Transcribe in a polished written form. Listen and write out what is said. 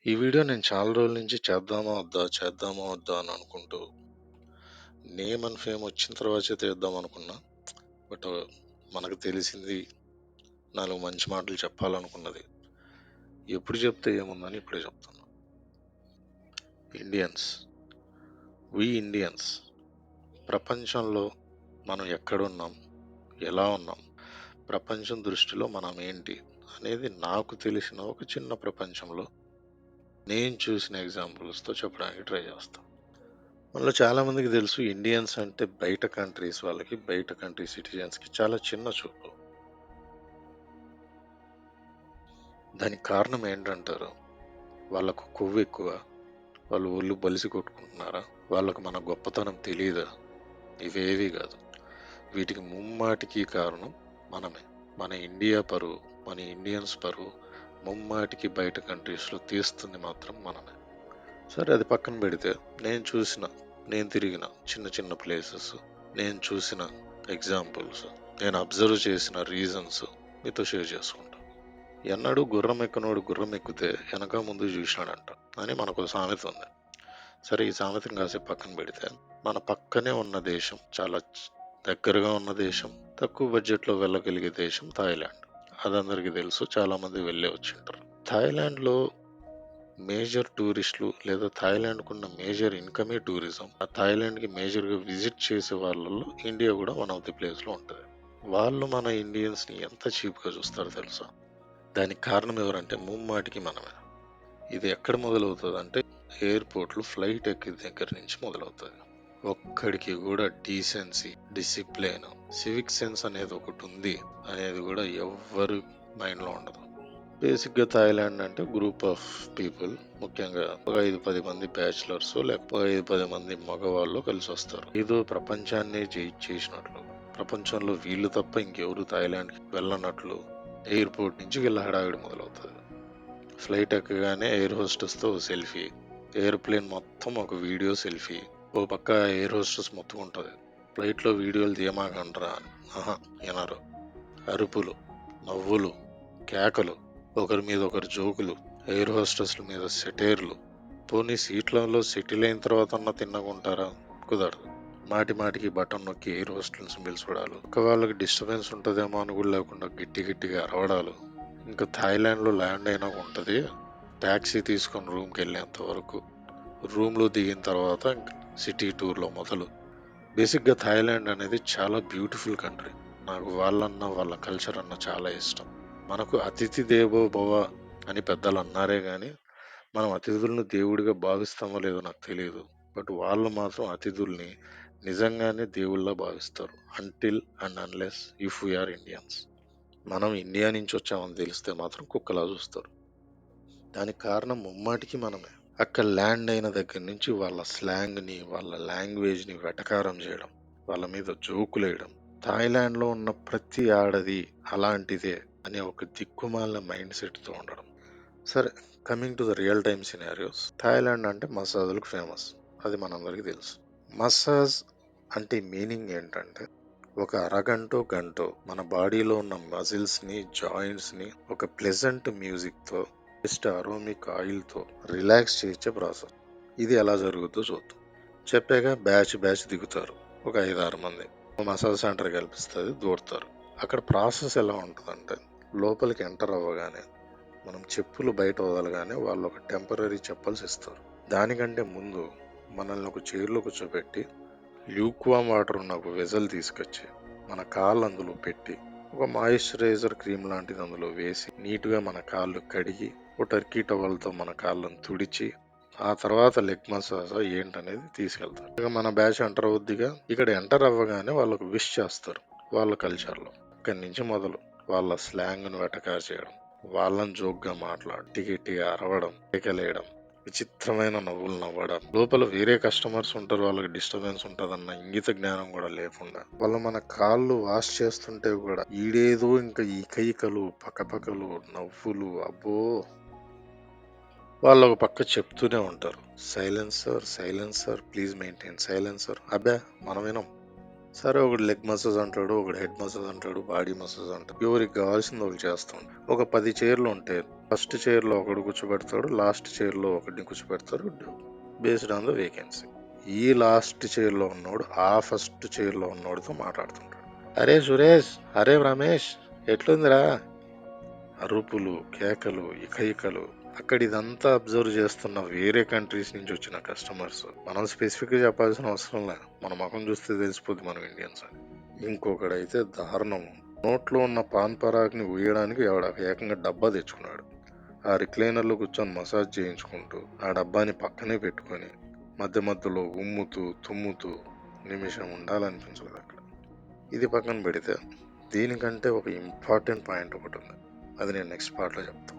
ఈ వీడియో నేను చాలా రోజుల నుంచి చేద్దామా వద్దా అని అనుకుంటూ నేమ్ అండ్ ఫేమ్ వచ్చిన తర్వాత చేద్దాం అనుకున్నా. బట్ మనకు తెలిసింది 4 మంచి మాటలు చెప్పాలనుకున్నది. ఎప్పుడు చెప్తే ఏముందని ఇప్పుడే చెప్తున్నా. ఇండియన్స్ ప్రపంచంలో మనం ఎక్కడున్నాం, ఎలా ఉన్నాం, ప్రపంచం దృష్టిలో మనం ఏంటి అనేది నాకు తెలిసిన ఒక చిన్న ప్రపంచంలో నేను చూసిన ఎగ్జాంపుల్స్తో చెప్పడానికి ట్రై చేస్తాను. మనలో చాలా మందికి తెలుసు ఇండియన్స్ అంటే బయట కంట్రీస్ వాళ్ళకి, బయట కంట్రీ సిటిజన్స్కి చాలా చిన్న చూపు. దానికి కారణం ఏంటంటారు? వాళ్ళకు కొవ్వు ఎక్కువ, వాళ్ళు ఒళ్ళు బలిసి కొట్టుకుంటున్నారా, వాళ్ళకు మన గొప్పతనం తెలియదా? ఇవేవి కాదు. వీటికి ముమ్మాటికి కారణం మనమే. మన ఇండియా పరువు, మన ఇండియన్స్ పరువు ముమ్మాటికి బయట కంట్రీస్లో తీస్తుంది మాత్రం మనమే. సరే, అది పక్కన పెడితే నేను తిరిగిన చిన్న చిన్న ప్లేసెస్, నేను చూసిన ఎగ్జాంపుల్స్, నేను అబ్జర్వ్ చేసిన రీజన్స్ మీతో షేర్ చేసుకుంటా. ఎన్నడూ గుర్రం ఎక్కనోడు గుర్రం ఎక్కితే వెనక ముందు చూసినాడంట అని మనకు సామెత ఉంది. సరే, ఈ సామెతను కాసేపు పక్కన పెడితే మన పక్కనే ఉన్న దేశం, చాలా దగ్గరగా ఉన్న దేశం, తక్కువ బడ్జెట్లో వెళ్ళగలిగే దేశం థాయిలాండ్. అదందరికీ తెలుసు, చాలా మంది వెళ్ళే వచ్చింటారు. థాయిలాండ్లో మేజర్ టూరిస్టులు లేదా థాయిలాండ్కు ఉన్న మేజర్ ఇన్కమే టూరిజం. ఆ థాయిలాండ్కి మేజర్గా విజిట్ చేసే వాళ్ళలో ఇండియా కూడా వన్ ఆఫ్ ది ప్లేస్లో ఉంటుంది. వాళ్ళు మన ఇండియన్స్ని ఎంత చీప్గా చూస్తారో తెలుసా? దానికి కారణం ఎవరంటే ముమ్మాటికి మనమే. ఇది ఎక్కడ మొదలవుతుంది అంటే ఎయిర్పోర్ట్లు ఫ్లైట్ ఎక్కిన దగ్గర నుంచి మొదలవుతుంది. ఒక్కడికి కూడా డీసెన్సీ, డిసిప్లిన్, సివిక్ సెన్స్ అనేది ఒకటి ఉంది అనేది కూడా ఎవ్వరు మైండ్లో ఉండదు. బేసిక్గా థాయిలాండ్ అంటే గ్రూప్ ఆఫ్ పీపుల్, ముఖ్యంగా ఒక 5-10 మంది బ్యాచిలర్స్ లేకపోతే 5-10 మంది మగవాళ్ళు కలిసి వస్తారు. ఏదో ప్రపంచాన్ని చేసినట్లు, ప్రపంచంలో వీళ్ళు తప్ప ఇంకెవరు థాయిలాండ్కి వెళ్ళనట్లు ఎయిర్పోర్ట్ నుంచి వీళ్ళ హడావిడి మొదలవుతుంది. ఫ్లైట్ ఎక్కగానే ఎయిర్ హోస్టెస్తో సెల్ఫీ, ఎయిర్ప్లేన్ మొత్తం ఒక వీడియో సెల్ఫీ, ఓ పక్క ఎయిర్ హోస్టెస్ మొత్తం ఉంటుంది. ఫ్లైట్లో వీడియోలు తీయమాకండ్రా ఆహా వినరు. అరుపులు, నవ్వులు, కేకలు, ఒకరి మీద ఒకరు జోకులు, ఎయిర్ హోస్టెస్ల మీద సెటైర్లు. పోనీ సీట్లలో సెటిల్ అయిన తర్వాత అన్న తిన్నకుంటారా? కుదరదు. మాటి మాటికి బటన్ నొక్కి ఎయిర్ హోస్టల్స్ పిలుచుకోవడాలు, ఒక వాళ్ళకి డిస్టర్బెన్స్ ఉంటుందేమో అని కూడా లేకుండా గట్టిగా అరవడాలు. ఇంకా థాయిలాండ్లో ల్యాండ్ అయినా ఉంటుంది, ట్యాక్సీ తీసుకొని రూమ్కి వెళ్ళేంత వరకు, రూమ్లో దిగిన తర్వాత సిటీ టూర్లో మొదలు. బేసిక్గా థాయిలాండ్ అనేది చాలా బ్యూటిఫుల్ కంట్రీ. నాకు వాళ్ళన్న వాళ్ళ కల్చర్ అన్న చాలా ఇష్టం. మనకు అతిథి దేవో భవ అని పెద్దలు అన్నారే కానీ మనం అతిథులను దేవుడిగా భావిస్తామో లేదో నాకు తెలియదు. బట్ వాళ్ళు మాత్రం అతిథుల్ని నిజంగానే దేవుళ్ళ భావిస్తారు. Until and unless if we are Indians. మనం ఇండియా నుంచి వచ్చామని తెలిస్తే మాత్రం కుక్కలా చూస్తారు. దానికి కారణం ముమ్మాటికి మనమే. అక్కడ ల్యాండ్ అయిన దగ్గర నుంచి వాళ్ళ స్లాంగ్ని, వాళ్ళ లాంగ్వేజ్ని వెటకారం చేయడం, వాళ్ళ మీద జోకులేయడం. థాయిలాండ్లో ఉన్న ప్రతి ఆడది అలాంటిదే అనే ఒక దిక్కుమాలిన మైండ్ సెట్తో ఉండడం. సరే, coming to the real time scenarios. Thailand అంటే మసాజులకు ఫేమస్, అది మనందరికీ తెలుసు. మసాజ్ అంటే మీనింగ్ ఏంటంటే ఒక అరగంటో గంటో మన బాడీలో ఉన్న మజిల్స్ని, జాయింట్స్ని ఒక ప్లెజెంట్ మ్యూజిక్తో, బెస్ట్ అరోమిక్ ఆయిల్తో రిలాక్స్ చేయించే ప్రాసెస్. ఇది ఎలా జరుగుతుందో చూద్దాం. చెప్పాక బ్యాచ్ దిగుతారు, ఒక 5-6 మంది. మసాజ్ సెంటర్ కల్పిస్తుంది, దూరుతారు. అక్కడ ప్రాసెస్ ఎలా ఉంటుందంటే లోపలికి ఎంటర్ అవ్వగానే మనం చెప్పులు బయట వదలగానే వాళ్ళు ఒక టెంపరీ చెప్పల్స్ ఇస్తారు. దానికంటే ముందు మనల్ని ఒక చైర్లో కూర్చోబెట్టి ల్యూక్వామ్ వాటర్ ఉన్న ఒక వెజల్ తీసుకొచ్చి మన కాళ్ళు అందులో పెట్టి ఒక మాయిశ్చరైజర్ క్రీమ్ లాంటిది అందులో వేసి నీట్గా మన కాళ్ళు కడిగి ఒక టర్కీ టవల్తో మన కాళ్ళను తుడిచి ఆ తర్వాత లెగ్ మసాజ్ ఏంటనేది తీసుకెళ్తారు. ఇక మన బ్యాచ్ ఎంటర్ అవుద్దిగా. ఇక్కడ ఎంటర్ అవ్వగానే వాళ్ళకు విష్ చేస్తారు. వాళ్ళ కల్చర్లో ఇక్కడి నుంచి మొదలు వాళ్ళ స్లాంగ్ను వెటకారు చేయడం, వాళ్ళని జోక్గా మాట్లాడి గట్టిగా అరవడం, కేకలేయడం, విచిత్రమైన నవ్వులు నవ్వడం. లోపల వేరే కస్టమర్స్ ఉంటారు, వాళ్ళకి డిస్టర్బెన్స్ ఉంటుందన్న ఇంగిత జ్ఞానం కూడా లేకుండా వాళ్ళు మన కాళ్ళు వాష్ చేస్తుంటే కూడా ఈడేదో ఇంకా ఈకలు పక్కపక్కలు నవ్వులు. అబ్బో, వాళ్ళు ఒక పక్క చెప్తూనే ఉంటారు, సైలెన్సర్ ప్లీజ్ మెయింటైన్ సైలెన్సర్. అబ్బా, మనం వినం. సరే ఒకడు లెగ్ మసాజ్ అంటాడు, ఒకడు హెడ్ మసాజ్ అంటాడు, బాడీ మసాజ్ అంటాడు. ఎవరికి కావాల్సింది ఒకరు చేస్తాం. ఒక 10 చైర్లు ఉంటే ఫస్ట్ చైర్లో ఒకడు కూర్చోబెడతాడు, లాస్ట్ చైర్లో ఒకడిని కూర్చోబెడతారు బేస్డ్ ఆన్ ద వేకెన్సీ. ఈ లాస్ట్ చైర్లో ఉన్నోడు ఆ ఫస్ట్ చైర్లో ఉన్నోడితో మాట్లాడుతుంటాడు. అరే సురేష్, అరే రమేష్, ఎట్లుందిరా? అరుపులు, కేకలు, ఇకయికలు. అక్కడ ఇదంతా అబ్జర్వ్ చేస్తున్న వేరే కంట్రీస్ నుంచి వచ్చిన కస్టమర్స్. మనం స్పెసిఫిక్ గా చెప్పాల్సిన అవసరం లే, మన ముఖం చూస్తే తెలిసిపోద్ది మనం ఇండియన్స్ అని. ఇంకొకడైతే దారుణం. నోట్లో ఉన్న పాన్ పరాగ్ని ఊయడానికి ఏకంగా డబ్బా తెచ్చుకున్నాడు. ఆ రిక్లైనర్లో కూర్చొని మసాజ్ చేయించుకుంటూ ఆ డబ్బాని పక్కనే పెట్టుకొని మధ్య మధ్యలో ఉమ్ముతూ తుమ్ముతూ నిమిషం ఉండాలనిపించలేదు అక్కడ. ఇది పక్కన పెడితే దీనికంటే ఒక ఇంపార్టెంట్ పాయింట్ ఒకటి ఉంది. అది నేను నెక్స్ట్ పార్ట్లో చెప్తాను.